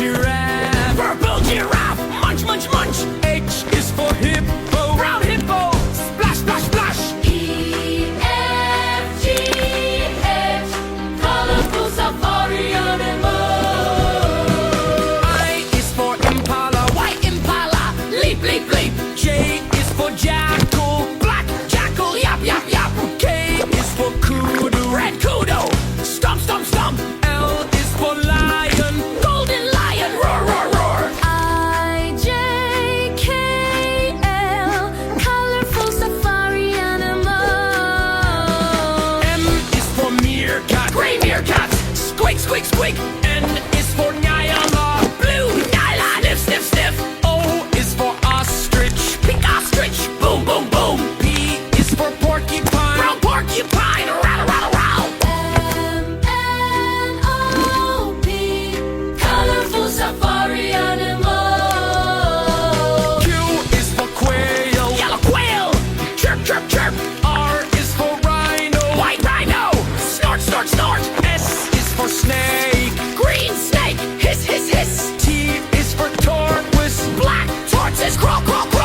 giraffe. Purple giraffe. Munch, munch, munch. H is for hippo. Brown hippo. Splash, splash, splash. E-F-G-H, colorful safari animal. I is for impala. White impala. Leap, leap, leap. J is for jackal. Black jackal. Yap, yap, yap. K is for kudu. Red kudu. Stomp, stomp, stomp. L is for lion. Golden lion. Roar, roar, roar. I-J-K-L, colorful safari animal. M is for meerkat. Gray meerkat. Squeak, squeak, squeak. N is for nyala. Blue nyla. Sniff, sniff, sniff. O is for ostrich. Pink ostrich. Boom, boom, boom. P is for porcupine. Brown porcupine. Rattle, rattle, rattle. M-N-O-P, colorful safari animal. Q is for quail. Yellow quail. Chirp, chirp, chirp. R is for rhino. White rhino. Snort, snort, snort. S is for snake. Green snake. Hiss, hiss, hiss. T is for tortoise. Black tortoise. Crawl, crawl, crawl.